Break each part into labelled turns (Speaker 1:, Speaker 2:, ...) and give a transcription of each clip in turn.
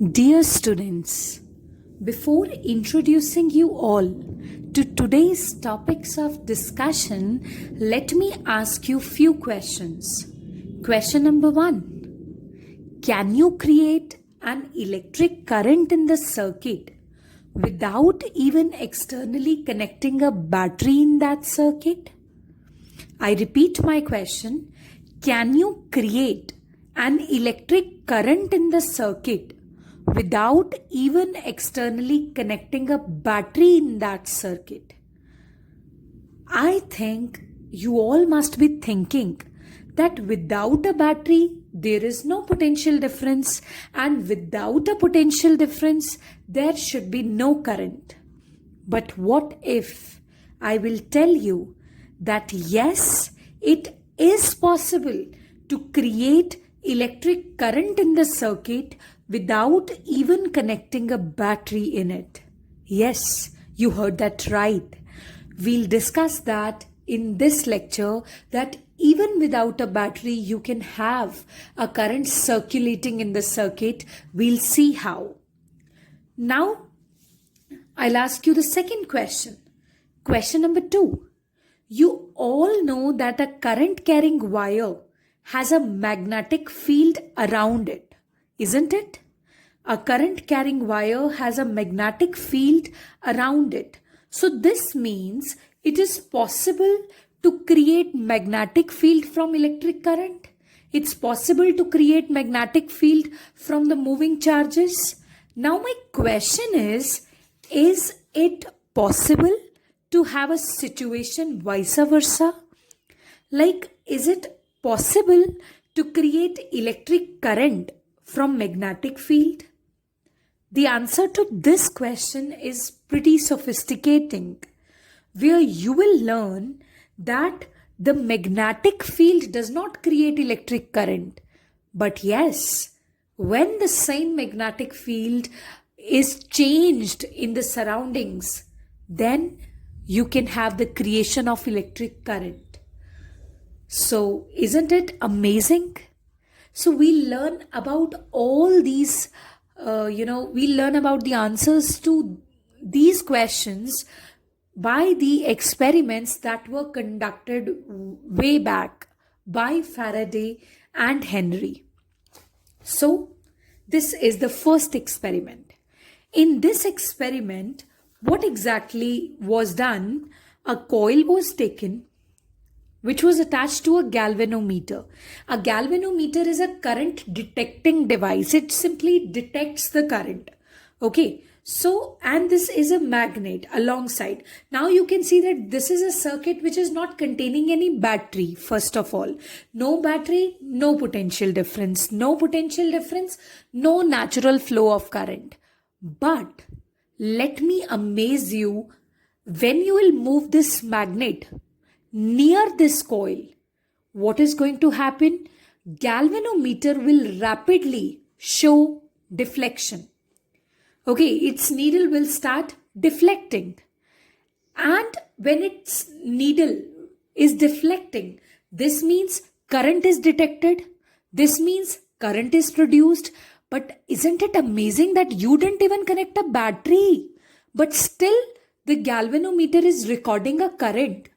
Speaker 1: Dear students, before introducing you all to today's topics of discussion, let me ask you few questions. Question number 1. Can you create an electric current in the circuit without even externally connecting a battery in that circuit? I repeat my question. Can you create an electric current in the circuit without even externally connecting a battery in that circuit? I think you all must be thinking that without a battery there is no potential difference, and without a potential difference there should be no current. But what if I will tell you that yes, it is possible to create electric current in the circuit without even connecting a battery in it? Yes, you heard that right. We'll discuss that in this lecture, that even without a battery you can have a current circulating in the circuit. We'll see how. Now, I'll ask you the second question. Question number 2. You all know that a current carrying wire has a magnetic field around it, isn't it? A current carrying wire has a magnetic field around it. So this means it is possible to create magnetic field from electric current. It's possible to create magnetic field from the moving charges. Now my question is it possible to have a situation vice versa? Like, is it possible to create electric current from magnetic field? The answer to this question is pretty sophisticating, where you will learn that the magnetic field does not create electric current. But yes, when the same magnetic field is changed in the surroundings, then you can have the creation of electric current. So isn't it amazing? So we learn about all these, we learn about the answers to these questions by the experiments that were conducted way back by Faraday and Henry. So this is the first experiment. In this experiment, what exactly was done? A coil was taken which was attached to a galvanometer. A galvanometer is a current detecting device. It simply detects the current. Okay. So, and this is a magnet alongside. Now you can see that this is a circuit which is not containing any battery. First of all, no battery, no potential difference. No potential difference, no natural flow of current. But let me amaze you. When you will move this magnet near this coil, what is going to happen? Galvanometer will rapidly show deflection. Okay, its needle will start deflecting. And when its needle is deflecting, this means current is detected. This means current is produced. But isn't it amazing that you didn't even connect a battery, but still the galvanometer is recording a current?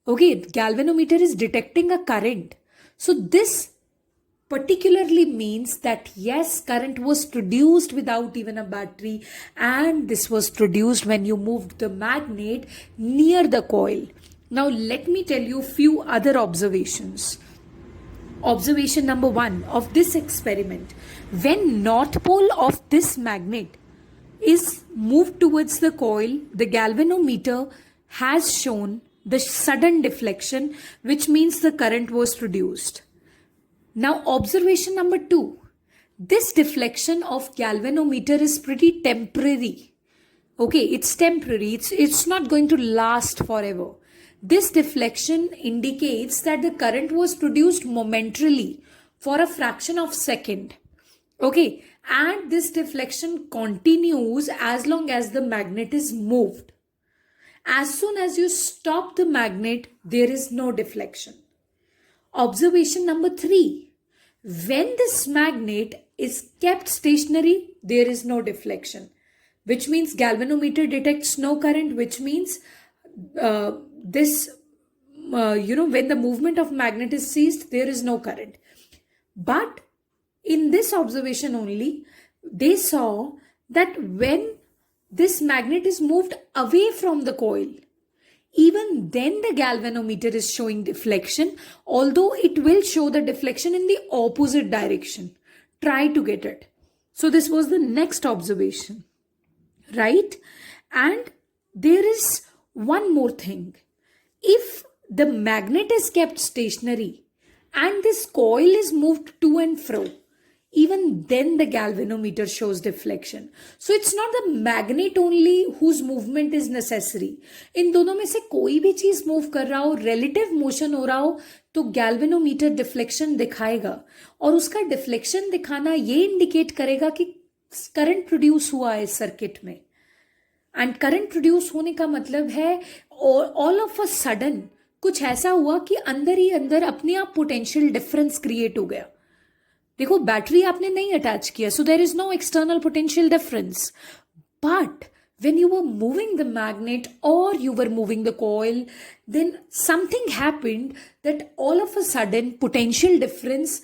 Speaker 1: Okay, galvanometer is detecting a current. So this particularly means that yes, current was produced without even a battery, and this was produced when you moved the magnet near the coil. Now let me tell you few other observations. Observation number 1 of this experiment. When north pole of this magnet is moved towards the coil, the galvanometer has shown the sudden deflection, which means the current was produced. Now observation number 2. This deflection of galvanometer is pretty temporary. Okay, it's temporary. It's not going to last forever. This deflection indicates that the current was produced momentarily for a fraction of a second. Okay, and this deflection continues as long as the magnet is moved. As soon as you stop the magnet, there is no deflection. Observation number 3. When this magnet is kept stationary, there is no deflection, which means galvanometer detects no current, which means this, when the movement of magnet is ceased, there is no current. But in this observation only, they saw that when this magnet is moved away from the coil, even then the galvanometer is showing deflection, although it will show the deflection in the opposite direction. Try to get it. So this was the next observation, right? And there is one more thing. If the magnet is kept stationary and this coil is moved to and fro, even then the galvanometer shows deflection. So it's not the magnet only whose movement is necessary. इन दोनों में से कोई भी चीज move कर रहा हो, relative motion हो रहा हो, तो galvanometer deflection दिखाएगा. और उसका deflection दिखाना ये indicate करेगा कि current produce हुआ है सर्किट में. एंड करंट प्रोड्यूस होने का मतलब है ऑल ऑफ अ सडन कुछ ऐसा हुआ कि अंदर ही अंदर अपने आप पोटेंशियल डिफरेंस क्रिएट हो गया. देखो, बैटरी आपने नहीं अटैच किया, so there is no external potential difference, but when you were moving the magnet or you were moving the coil, then something happened that all of a sudden potential difference,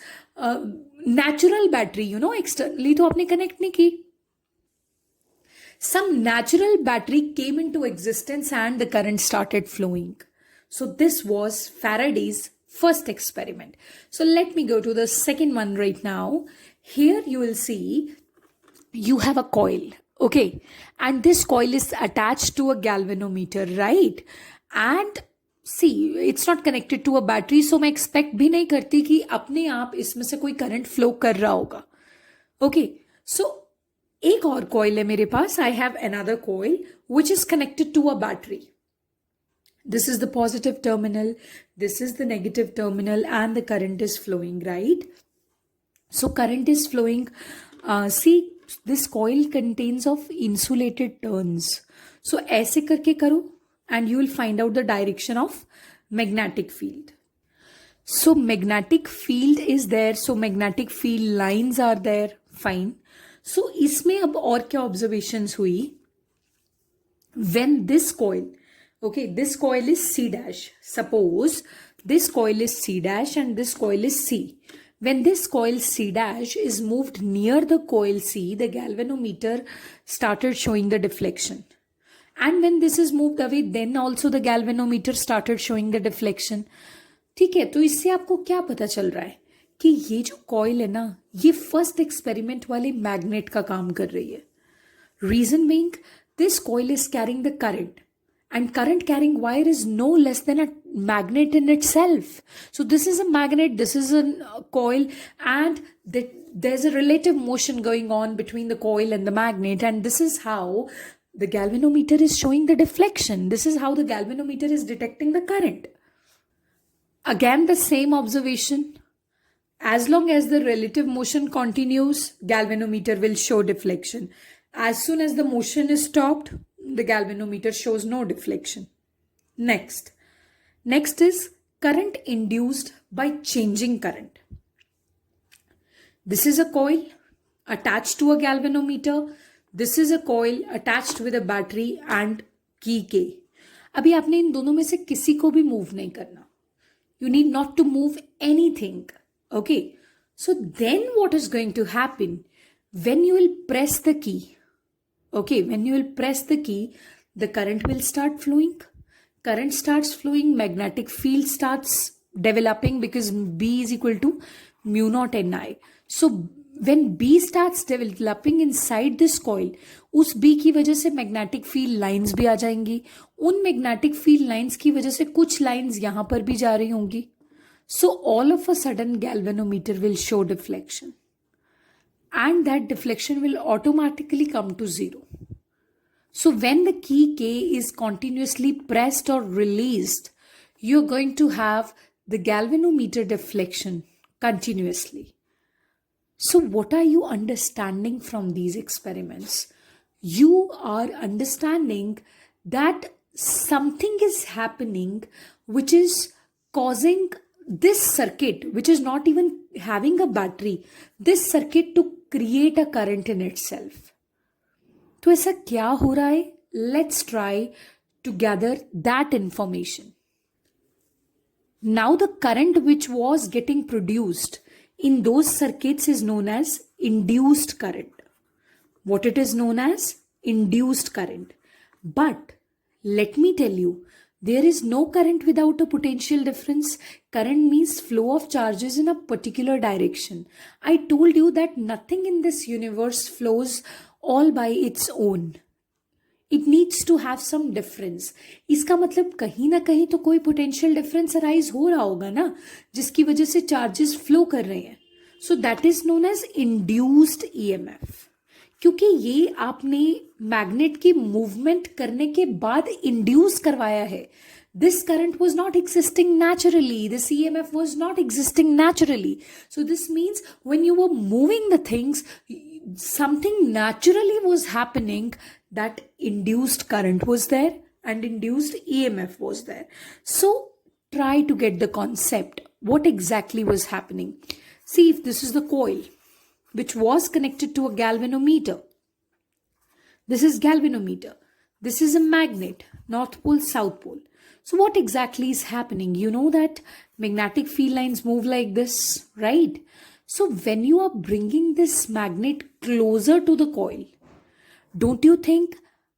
Speaker 1: natural battery, externally तो आपने connect नहीं की. Some natural battery came into existence and the current started flowing. So this was Faraday's first experiment. So let me go to the second one right now. Here you will see you have a coil, okay, and this coil is attached to a galvanometer, right? And see, it's not connected to a battery, so मैं expect भी नहीं करती कि अपने आप इसमें से कोई current flow कर रहा होगा. Okay, so एक और coil है मेरे पास. I have another coil which is connected to a battery. This is the positive terminal, this is the negative terminal, and the current is flowing, right? So current is flowing. See, this coil contains of insulated turns. So ऐसे करके करो and you will find out the direction of magnetic field. So magnetic field is there. So magnetic field lines are there. Fine. So इसमें अब और क्या observations हुई? When this coil, okay, this coil is C dash. Suppose this coil is C dash and this coil is C. When this coil C dash is moved near the coil C, the galvanometer started showing the deflection. And when this is moved away, then also the galvanometer started showing the deflection. ठीक है, तो इससे आपको क्या पता चल रहा है कि ये जो कॉइल है ना, ये फर्स्ट एक्सपेरिमेंट वाले मैग्नेट का काम कर रही है. Reason being, this coil is carrying the current and current carrying wire is no less than a magnet in itself. So this is a magnet, this is a coil, and there's a relative motion going on between the coil and the magnet, and this is how the galvanometer is showing the deflection. This is how the galvanometer is detecting the current. Again, the same observation. As long as the relative motion continues, galvanometer will show deflection. As soon as the motion is stopped, the galvanometer shows no deflection. Next is current induced by changing current. This is a coil attached to a galvanometer. This is a coil attached with a battery and key K. अभी आपने इन दोनों में से किसी को भी move नहीं करना. You need not to move anything. Okay. So then what is going to happen? When you will press the key, okay, when you will press the key, the current will start flowing. Current starts flowing, magnetic field starts developing because B is equal to mu naught Ni. So when B starts developing inside this coil, उस B की वजह से magnetic field lines भी आ जाएंगी. उन magnetic field lines की वजह से कुछ lines यहाँ पर भी जा रही होंगी. So all of a sudden galvanometer will show deflection. And that deflection will automatically come to zero. So when the key K is continuously pressed or released, you're going to have the galvanometer deflection continuously. So what are you understanding from these experiments? You are understanding that something is happening which is causing this circuit, which is not even having a battery, this circuit to create a current in itself. तो ऐसा क्या हो रहा है? Let's try to gather that information. Now the current which was getting produced in those circuits is known as induced current. What it is known as? Induced current. But let me tell you, there is no current without a potential difference. Current means flow of charges in a particular direction. I told you that nothing in this universe flows all by its own. It needs to have some difference. इसका मतलब कहीं ना कहीं तो कोई potential difference arise हो रहा होगा ना, जिसकी वजह से charges flow कर रहे हैं. So that is known as induced EMF. क्योंकि ये आपने मैग्नेट की मूवमेंट करने के बाद इंड्यूस करवाया है. This current was not existing naturally. This EMF was not existing naturally. So this means when you were moving the things, something naturally was happening, that induced current was there and induced EMF was there. So try to get the concept. What exactly was happening? See, if this is the coil which was connected to a galvanometer. This is galvanometer. This is a magnet, North Pole, South Pole. So what exactly is happening? You know that magnetic field lines move like this, right? So when you are bringing this magnet closer to the coil, don't you think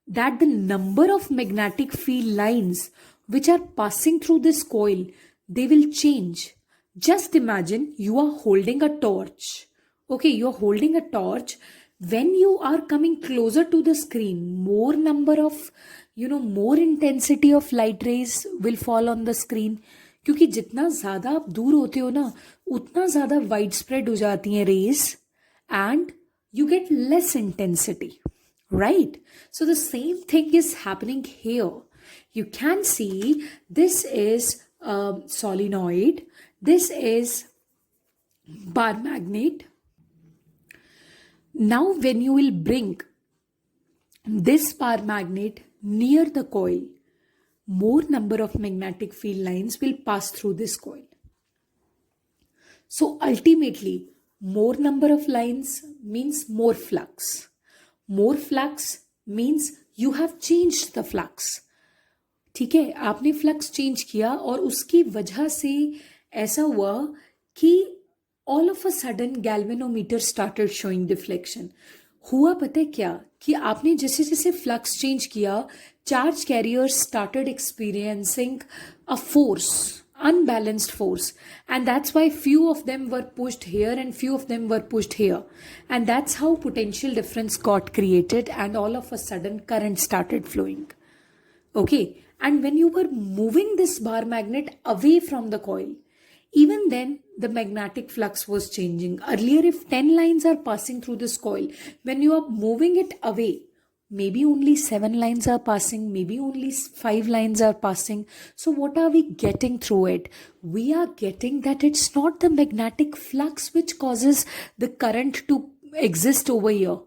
Speaker 1: that the number of magnetic field lines which are passing through this coil, they will change? Just imagine you are holding a torch. Okay, you are holding a torch. When you are coming closer to the screen, more number of, more intensity of light rays will fall on the screen. क्योंकि जितना ज़्यादा आप दूर होते हो ना, उतना ज़्यादा वाइड स्प्रेड हो जाती हैं rays and you get less intensity, right? So the same thing is happening here. You can see this is a solenoid. This is bar magnet. Now when you will bring this bar magnet near the coil, more number of magnetic field lines will pass through this coil. So ultimately, more number of lines means more flux. More flux means you have changed the flux. ठीक है, आपने flux change किया और उसकी वजह से ऐसा हुआ कि all of a sudden galvanometer started showing deflection. हुआ पता है क्या कि आपने जैसे जैसे फ्लक्स चेंज किया, charge carriers started experiencing a force, unbalanced force, and that's why few of them were pushed here and few of them were pushed here, and that's how potential difference got created and all of a sudden current started flowing. Okay, and when you were moving this bar magnet away from the coil, even then the magnetic flux was changing. Earlier, if 10 lines are passing through this coil, when you are moving it away, maybe only 7 lines are passing, maybe only 5 lines are passing. So what are we getting through it? We are getting that it's not the magnetic flux which causes the current to exist over here.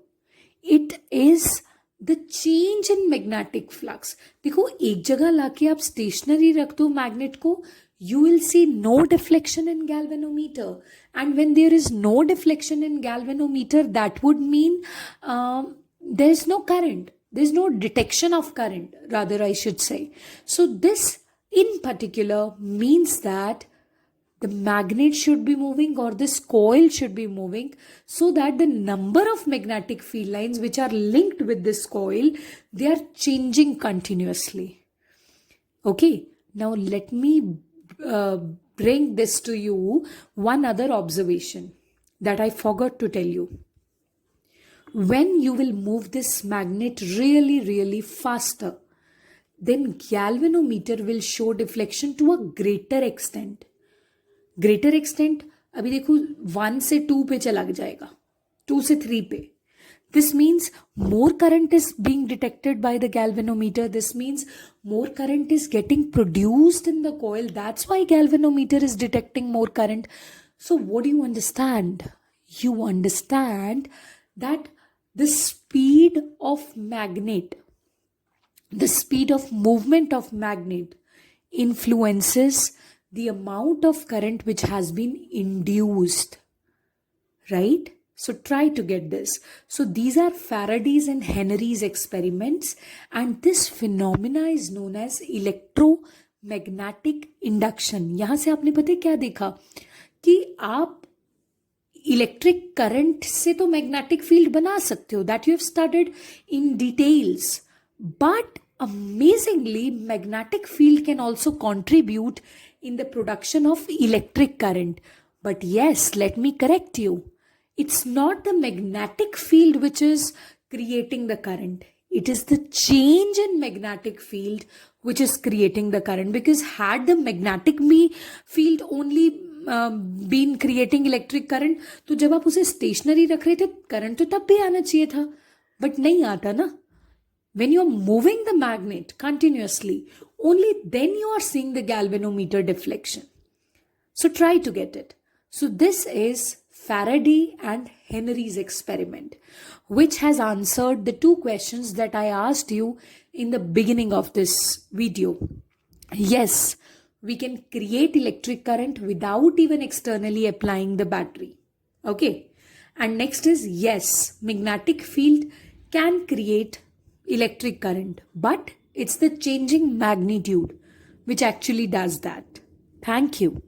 Speaker 1: It is the change in magnetic flux. देखो, एक जगह लाके आप stationery रख दो magnet को, you will see no deflection in galvanometer. And when there is no deflection in galvanometer, that would mean there is no current. There is no detection of current, rather I should say. So this in particular means that the magnet should be moving or this coil should be moving so that the number of magnetic field lines which are linked with this coil, they are changing continuously. Okay, now let me bring this to you, one other observation that I forgot to tell you. When you will move this magnet really faster, then galvanometer will show deflection to a greater extent. Greater extent, अभी देखो 1 से 2 पे चला जाएगा, 2 से 3 पे. This means more current is being detected by the galvanometer. This means more current is getting produced in the coil. That's why galvanometer is detecting more current. So what do you understand? You understand that the speed of magnet, the speed of movement of magnet influences the amount of current which has been induced, right? So try to get this. So these are Faraday's and Henry's experiments, and this phenomena is known as electromagnetic induction. यहाँ से आपने पता है क्या देखा कि आप electric current से तो मैग्नेटिक फील्ड बना सकते हो, that you have studied in details, but amazingly magnetic field can also contribute in the production of electric current. But yes, let me correct you, it's not the magnetic field which is creating the current, it is the change in magnetic field which is creating the current. Because had the magnetic field only been creating electric current, तो जब आप उसे stationery रख रहे थे current तो तब भी आना चाहिए था, बट नहीं आता ना. When you are moving the magnet continuously, only then you are seeing the galvanometer deflection. So try to get it. So this is Faraday and Henry's experiment, which has answered the two questions that I asked you in the beginning of this video. Yes, we can create electric current without even externally applying the battery. Okay. And next is, yes, magnetic field can create electric current, but it's the changing magnitude which actually does that. Thank you.